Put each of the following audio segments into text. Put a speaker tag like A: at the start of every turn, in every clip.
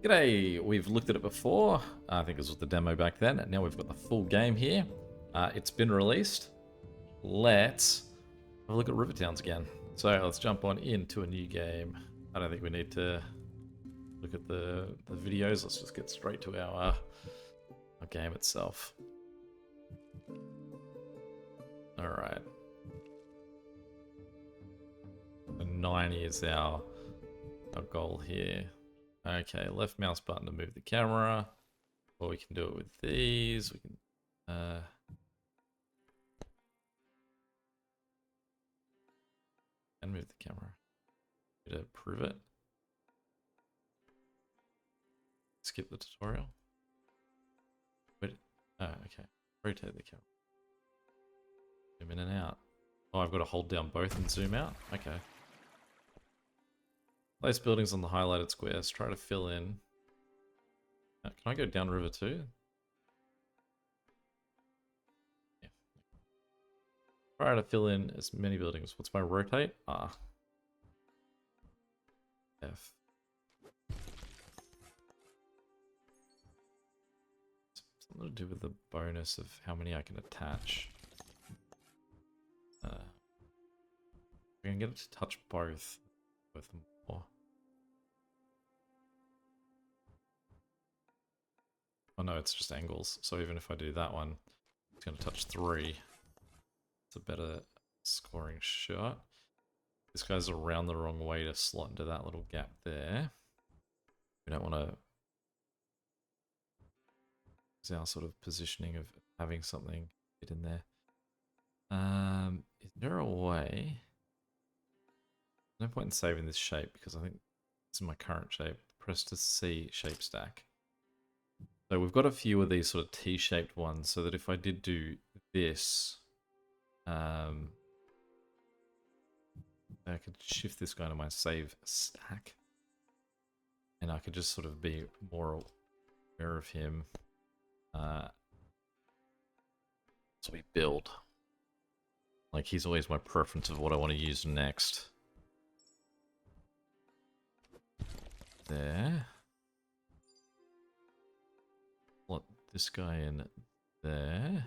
A: G'day, we've looked at it before. I think it was the demo back then. Now we've got the full game here. It's been released. Let's have a look at River Towns again. So let's jump on into a new game. I don't think we need to look at the videos. Let's just get straight to our game itself. Alright. 90 is our goal here. Okay, left mouse button to move the camera. Or we can do it with these. We can and move the camera. To prove it. Skip the tutorial. Wait. Oh, okay. Rotate the camera. Zoom in and out. Oh, I've got to hold down both and zoom out? Okay. Place buildings on the highlighted squares. Try to fill in. Can I go down river too? Yeah. Try to fill in as many buildings. What's my rotate? Ah. F. Something to do with the bonus of how many I can attach. I can get it to touch both more. Oh no, it's just angles. So even if I do that one, it's going to touch 3. It's a better scoring shot. This guy's around the wrong way to slot into that little gap there. We don't want to... It's our sort of positioning of having something fit in there. Is there a way... No point in saving this shape because I think it's in my current shape. Press to C shape stack. So we've got a few of these sort of T-shaped ones so that if I did do this, I could shift this guy to my save stack. And I could just sort of be more aware of him. So we build. Like he's always my preference of what I want to use next. There. Plot this guy in there.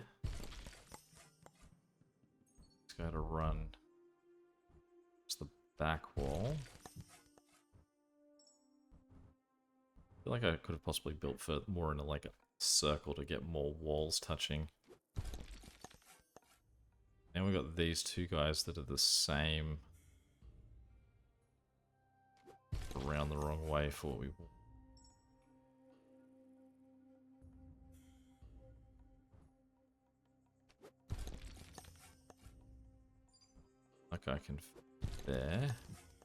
A: This guy to run. It's the back wall. I feel like I could have possibly built for more in a, like a circle to get more walls touching. Now we've got these two guys that are the same. Around the wrong way for what we want. Like I can there.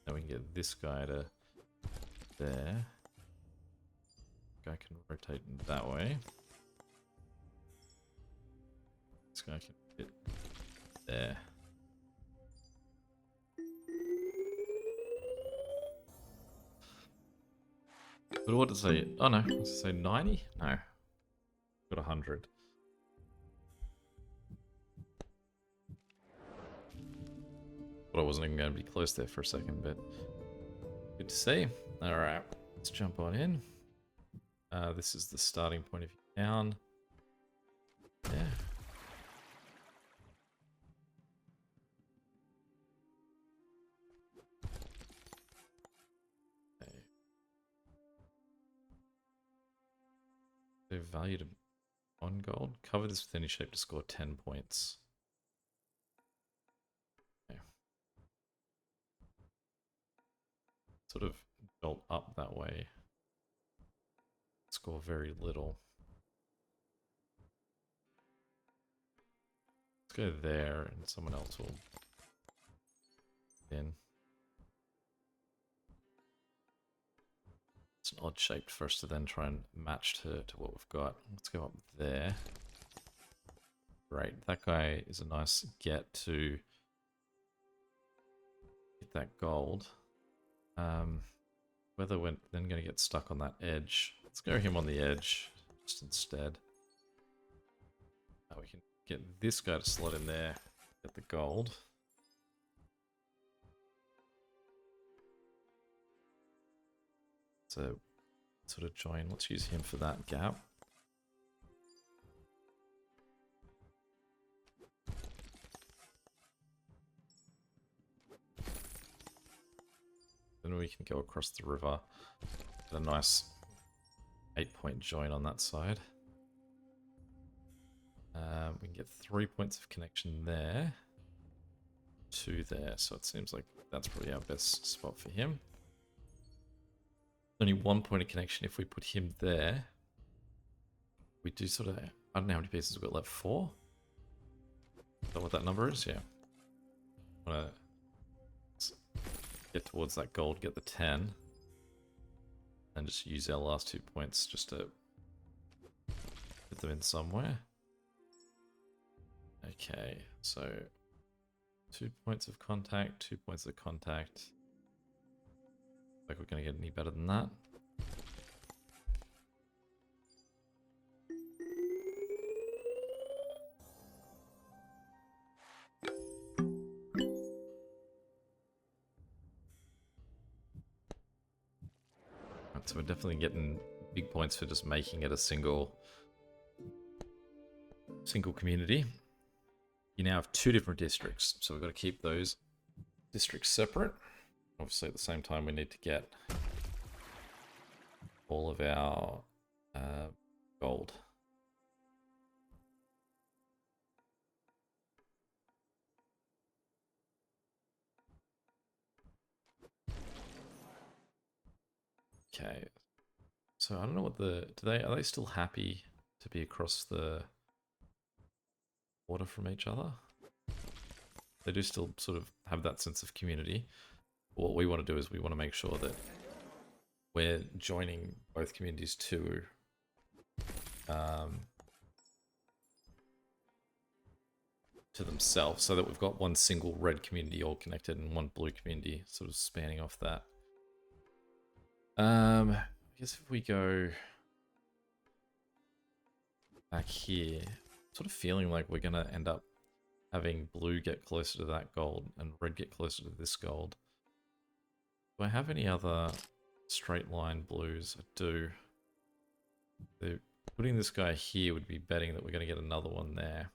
A: Then we can get this guy to there. Guy can rotate that way. This guy can fit there. But what does it say? Oh no, does it say 90? No. Got 100. But I wasn't even going to be close there for a second, but good to see. Alright, let's jump on in. This is the starting point of your town. Yeah. Okay. They're valued on gold. Cover this with any shape to score 10 points. Okay. Sort of jolt up that way. Score very little. Let's go there and someone else will in. It's an odd shape for us to then try and match to what we've got. Let's go up there. Great. That guy is a nice get to get that gold. Whether we're then going to get stuck on that edge. Let's go him on the edge just instead. We can get this guy to slot in there, get the gold. So sort of join. Let's use him for that gap. Then we can go across the river. Get a nice 8-point join on that side. We can get 3 points of connection there. 2 there, so it seems like that's probably our best spot for him. Only 1 point of connection if we put him there. We do sort of, I don't know how many pieces we've got left, 4? Is that what that number is? Yeah. Want to get towards that gold, get the 10. And just use our last 2 points just to put them in somewhere. Okay, so 2 points of contact, 2 points of contact. Like we're going to get any better than that. Right, so we're definitely getting big points for just making it a single community. You now have 2 different districts, so we've got to keep those districts separate. Obviously, at the same time, we need to get all of our gold. Okay, so I don't know what are they still happy to be across the water from each other? They do still sort of have that sense of community. What we want to do is we want to make sure that we're joining both communities to themselves, so that we've got one single red community all connected and one blue community sort of spanning off that. I guess if we go back here, sort of feeling like we're gonna end up having blue get closer to that gold and red get closer to this gold. Do I have any other straight line blues? I do. Putting this guy here would be betting that we're going to get another one there.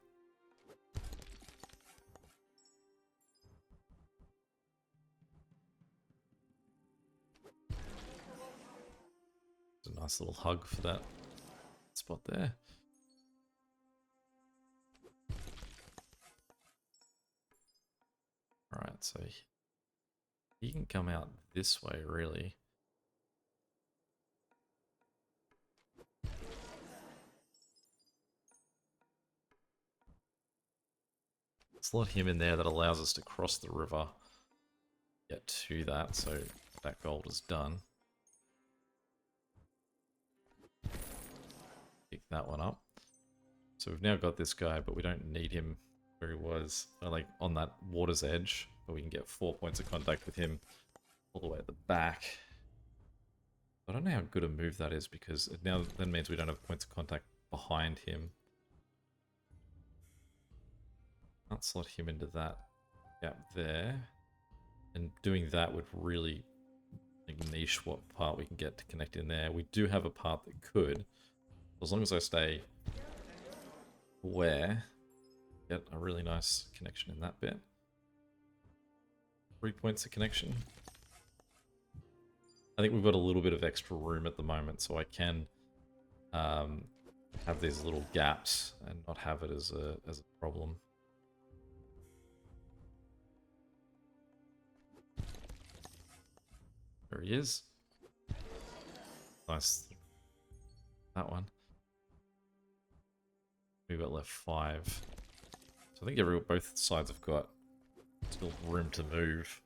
A: It's a nice little hug for that spot there. Alright, so he can come out this way, really. Slot him in there, that allows us to cross the river, get to that, so that gold is done. Pick that one up. So we've now got this guy, but we don't need him where he was, like on that water's edge, but we can get 4 points of contact with him all the way at the back. I don't know how good a move that is, because it now then means we don't have points of contact behind him. Can't slot him into that gap there. And doing that would really niche what part we can get to connect in there. We do have a part that could, as long as I stay aware, get a really nice connection in that bit. 3 points of connection. I think we've got a little bit of extra room at the moment, so I can have these little gaps and not have it as a problem. There he is. Nice. That one. We've got left 5. So I think both sides have got still room to move.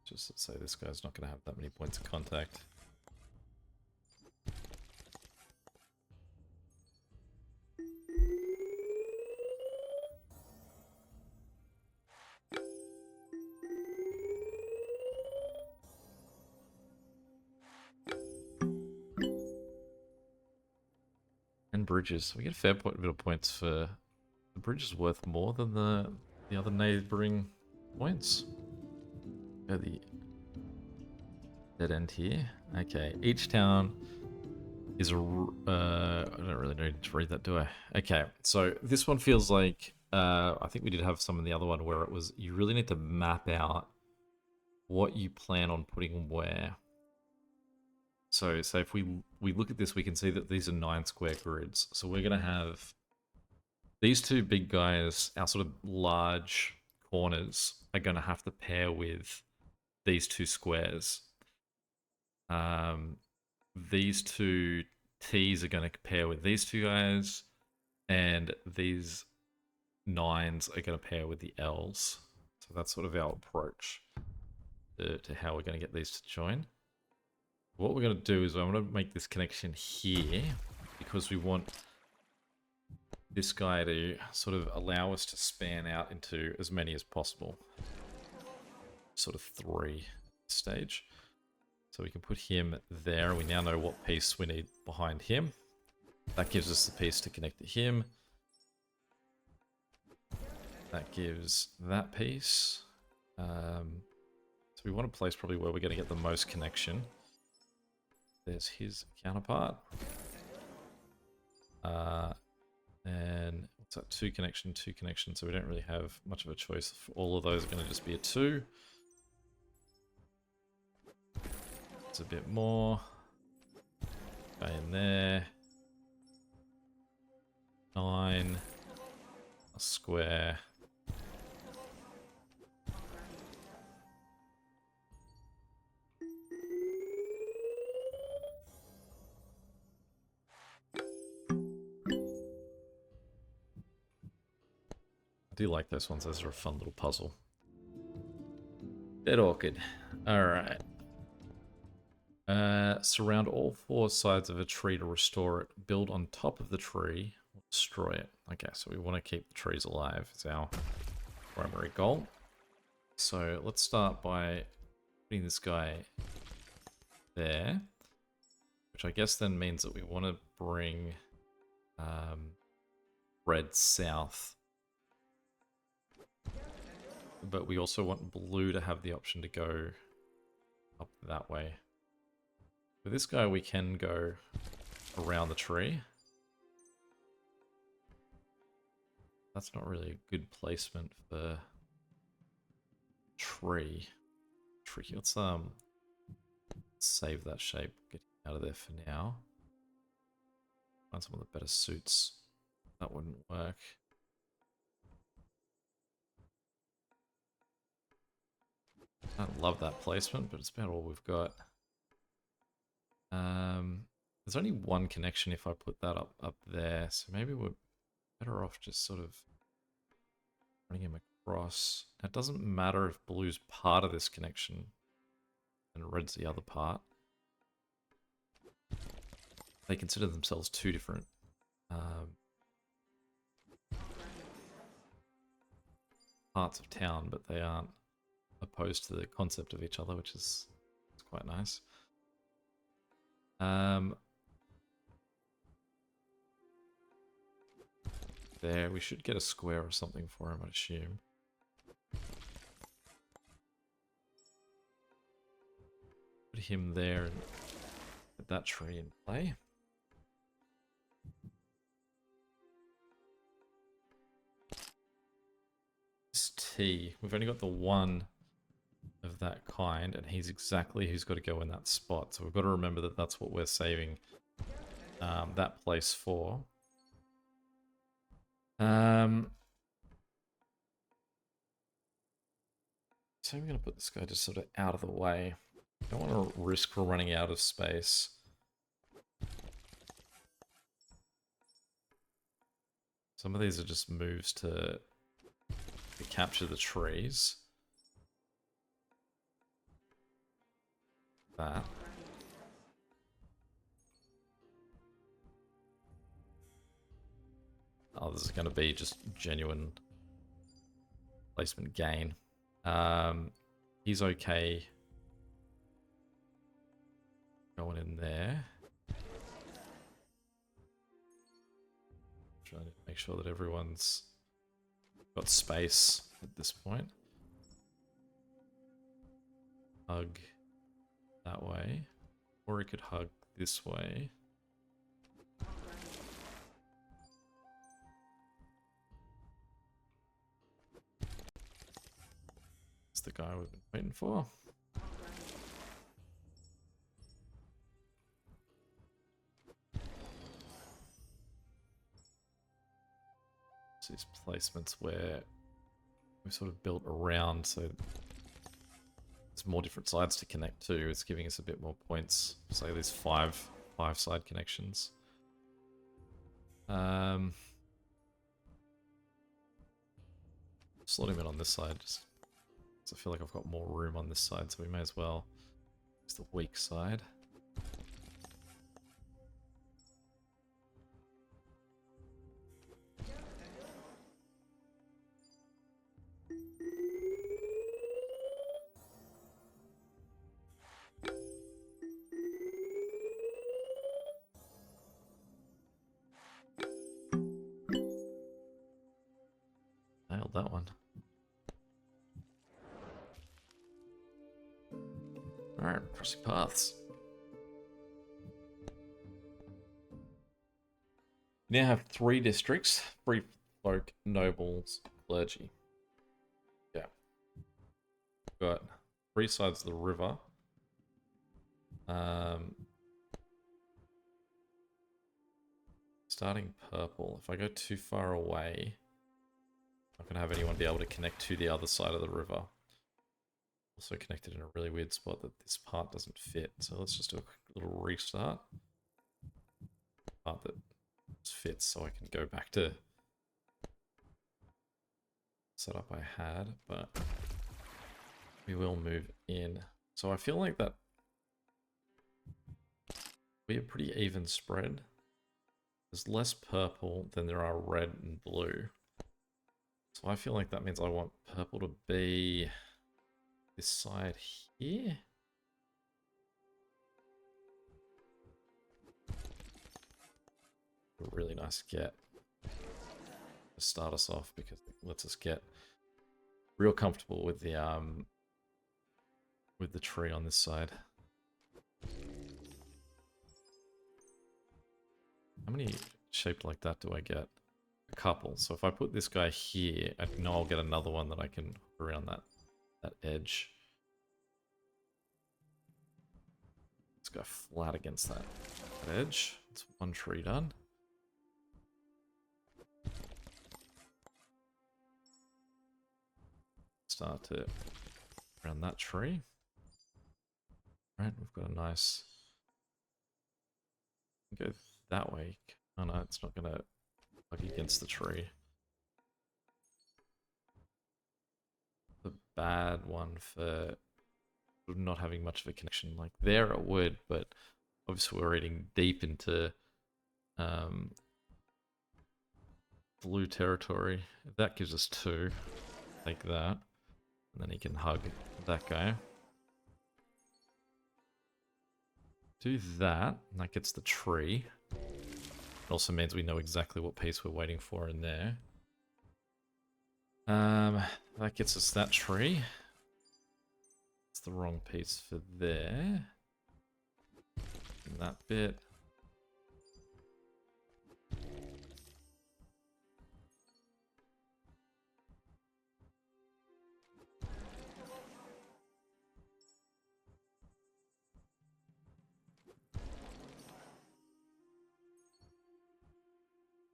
A: Just to say this guy's not going to have that many points of contact. And bridges. We get a fair bit of points for... The bridge is worth more than the the other neighboring points. Go the dead end here. Okay, each town is a... I don't really need to read that, do I? Okay, so this one feels like... I think we did have some in the other one where it was... You really need to map out what you plan on putting where. So if we look at this, we can see that these are 9 square grids. So we're going to have these two big guys, our sort of large corners, are going to have to pair with these 2 squares. These 2 T's are going to pair with these 2 guys, and these 9s are going to pair with the L's. So that's sort of our approach to how we're going to get these to join. What we're going to do is I'm going to make this connection here because we want this guy to sort of allow us to span out into as many as possible. Sort of 3 stage. So we can put him there. We now know what piece we need behind him. That gives us the piece to connect to him. That gives that piece. So we want a place probably where we're going to get the most connection. There's his counterpart. And what's that? 2 connection, 2 connection. So we don't really have much of a choice. All of those are going to just be a 2. It's a bit more. Go in there. 9. A square. I do like those ones. Those are a fun little puzzle. Bit awkward. Alright. Surround all 4 sides of a tree to restore it. Build on top of the tree. Or destroy it. Okay, so we want to keep the trees alive. It's our primary goal. So let's start by putting this guy there. Which I guess then means that we want to bring red south. But we also want blue to have the option to go up that way. With this guy, we can go around the tree. That's not really a good placement for tree. Tricky. Let's save that shape. Get out of there for now. Find some of the better suits. That wouldn't work. I don't love that placement, but it's about all we've got. There's only 1 connection if I put that up there, so maybe we're better off just sort of running him across. Now, it doesn't matter if blue's part of this connection and red's the other part. They consider themselves 2 different parts of town, but they aren't opposed to the concept of each other, which is quite nice. There, we should get a square or something for him, I'd assume. Put him there and put that tree in play. This T, we've only got the 1 of that kind, and he's exactly who's got to go in that spot. So we've got to remember that that's what we're saving that place for. So I'm going to put this guy just sort of out of the way. I don't want to risk running out of space. Some of these are just moves to capture the trees. That. Oh, this is going to be just genuine placement gain. He's okay going in there. Trying to make sure that everyone's got space at this point. Hug that way. Or he could hug this way. It's the guy we've been waiting for. So these placements where we've sort of built around, so there's more different sides to connect to. It's giving us a bit more points. Say there's five side connections. Slot him in on this side, just because I feel like I've got more room on this side, so we may as well use the weak side. Nailed that one. Alright, crossing paths. We now have 3 districts: free folk, nobles, clergy. Yeah. We've got 3 sides of the river. Starting purple. If I go too far away, I'm not going to have anyone be able to connect to the other side of the river. Also connected in a really weird spot that this part doesn't fit. So let's just do a quick little restart. Part that fits so I can go back to setup I had, but we will move in. So I feel like that we have pretty even spread. There's less purple than there are red and blue. So I feel like that means I want purple to be this side here. A really nice get to start us off, because it lets us get real comfortable with the tree on this side. How many shaped like that do I get? A couple. So if I put this guy here, I know I'll get another one that I can put around that edge. Let's go flat against that edge. It's one tree done. Start to around that tree. Right, we've got a nice. Go that way. Oh no, it's not gonna hug against the tree. The bad one for not having much of a connection. Like there it would, but obviously we're eating deep into blue territory. If that gives us 2, take that. And then he can hug that guy. Do that, and that gets the tree. It also means we know exactly what piece we're waiting for in there. That gets us that tree. It's the wrong piece for there. And that bit.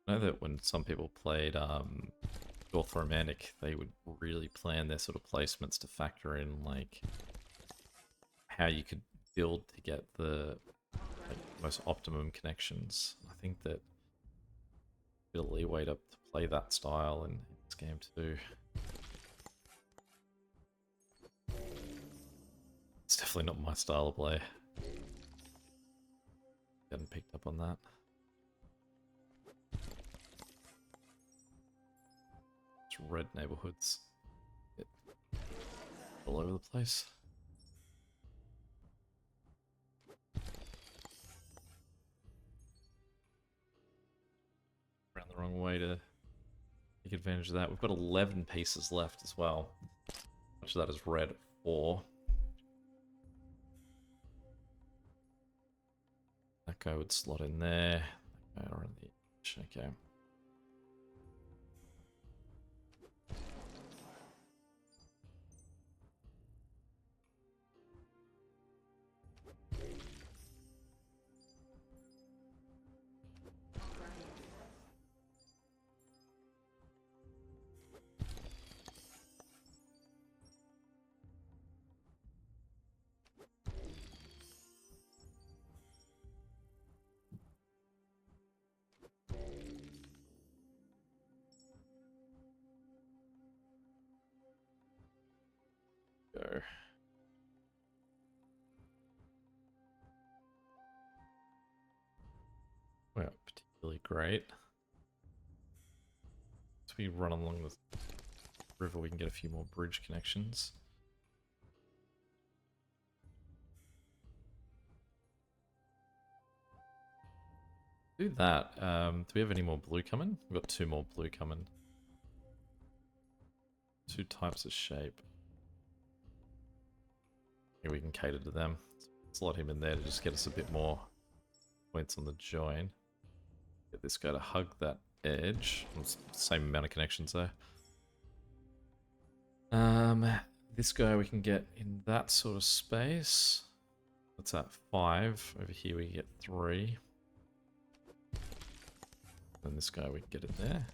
A: I know that when some people played Dwarf Romantic, they would really plan their sort of placements to factor in like how you could build to get the most optimum connections. I think that a bit of leeway to play that style in this game too. It's definitely not my style of play. Hadn't picked up on that. It's red neighborhoods. All over the place. Around the wrong way to take advantage of that. We've got 11 pieces left as well. Much of that is red. 4. That guy would slot in there. That guy around the edge. Okay. Go. Well, particularly great. As we run along the river, we can get a few more bridge connections. Do that. Do we have any more blue coming? We've got 2 more blue coming. 2 types of shape. Here we can cater to them. Slot him in there to just get us a bit more points on the join. Get this guy to hug that edge. Same amount of connections there. This guy we can get in that sort of space. That's at 5. Over here we get 3. And this guy we can get in there.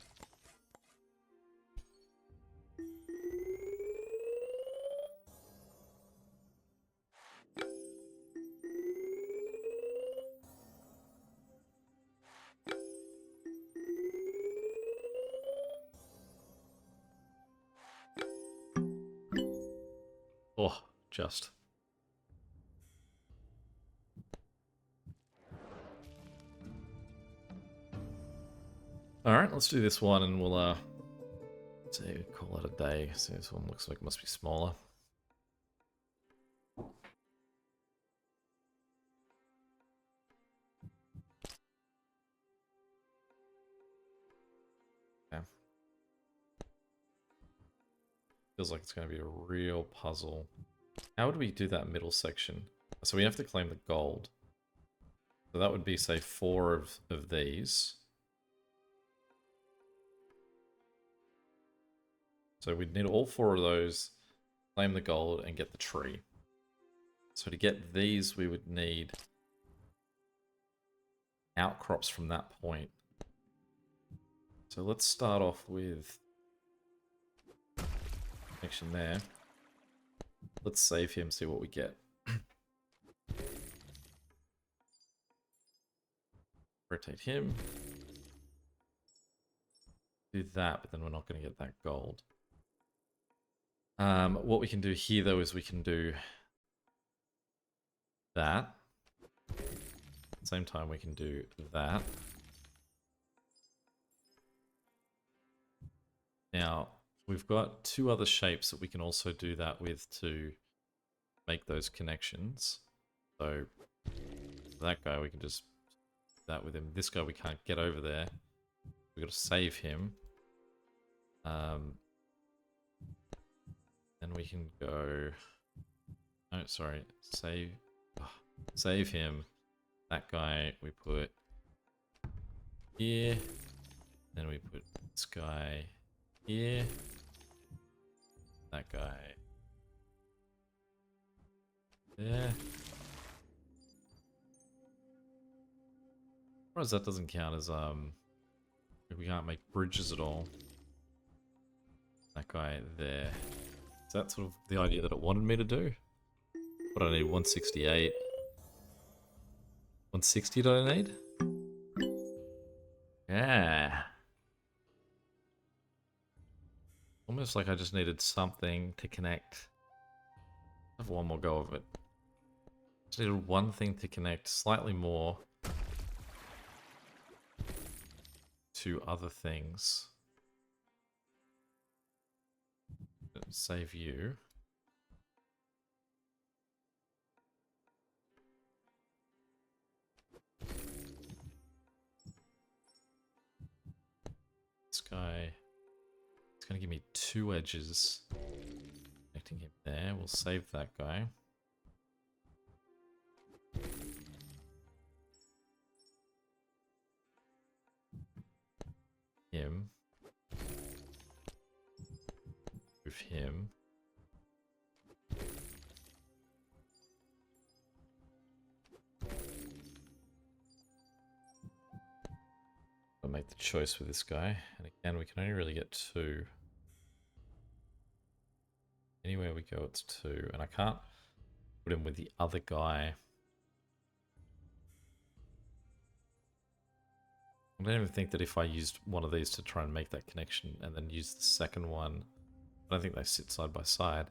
A: Oh, just. Alright, let's do this one and we'll say call it a day. So this one looks like it must be smaller. Okay. Feels like it's going to be a real puzzle. How would we do that middle section? So we have to claim the gold. So that would be, say, 4 of these. So we'd need all 4 of those, claim the gold, and get the tree. So to get these, we would need outcrops from that point. So let's start off with connection there. Let's save him, see what we get. Rotate him. Do that, but then we're not going to get that gold. What we can do here, though, is we can do that. At the same time, we can do that. Now, we've got 2 other shapes that we can also do that with to make those connections. So, that guy, we can just do that with him. This guy, we can't get over there. We've got to save him. Then we can go... Oh, sorry. Save him. That guy we put here. Then we put this guy here. That guy there. Whereas that doesn't count as we can't make bridges at all. That guy there. Is that sort of the idea that it wanted me to do? What do I need? 168. 160 do I need? Yeah. Almost like I just needed something to connect. Have one more go of it. Just needed one thing to connect slightly more to other things. Save you. This guy 2 edges connecting him there. We'll save that guy. Him. Move him. I'll make the choice with this guy. And again, we can only really get 2. Anywhere we go, it's 2. And I can't put him with the other guy. I don't even think that if I used one of these to try and make that connection and then use the second one, I don't think they sit side by side.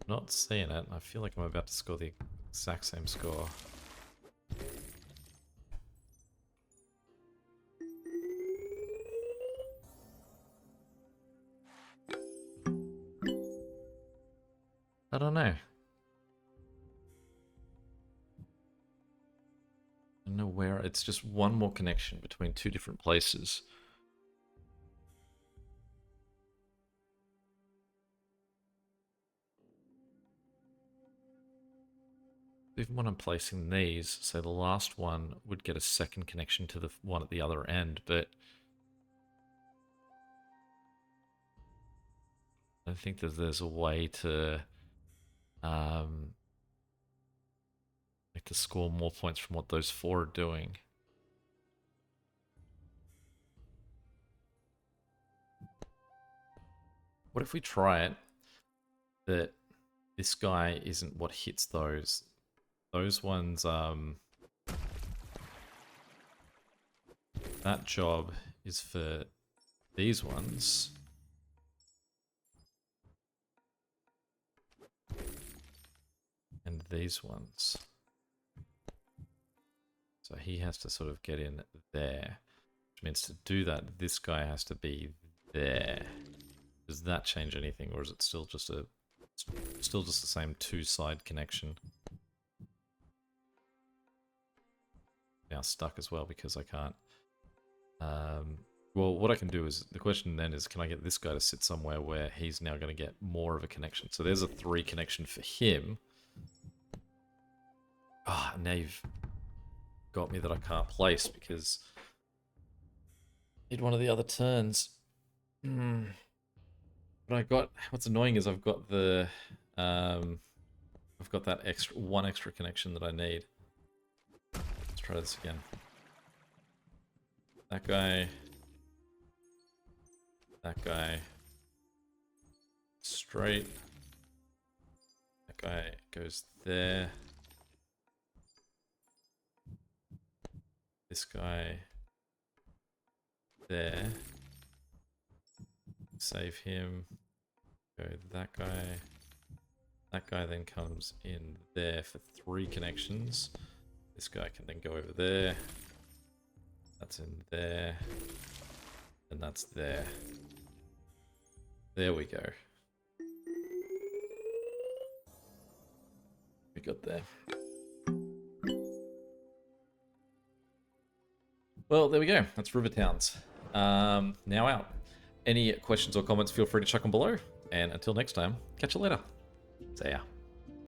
A: Not seeing it. I feel like I'm about to score the exact same score. I don't know. I don't know where. It's just one more connection between 2 different places. Even when I'm placing these, say the last one would get a second connection to the one at the other end, but I think that there's a way to like to score more points from what those 4 are doing. What if we try it that this guy isn't what hits those? Those ones, that job is for these ones. And these ones. So he has to sort of get in there. Which means to do that, this guy has to be there. Does that change anything, or is it still just the same 2-side connection? Now stuck as well because I can't. Well, what I can do is, the question then is, can I get this guy to sit somewhere where he's now going to get more of a connection? So there's a 3 connection for him. Ah, now you've got me that I can't place because I did one of the other turns. But I got, what's annoying is I've got the, I've got that one extra connection that I need. Let's try this again. That guy, straight. That guy goes there. This guy there. Save him. Go that guy. That guy then comes in there for 3 connections. This guy can then go over there. That's in there. And that's there. There we go. We got there. Well, there we go. That's River Towns. Now out. Any questions or comments, feel free to chuck them below. And until next time, catch you later. See ya.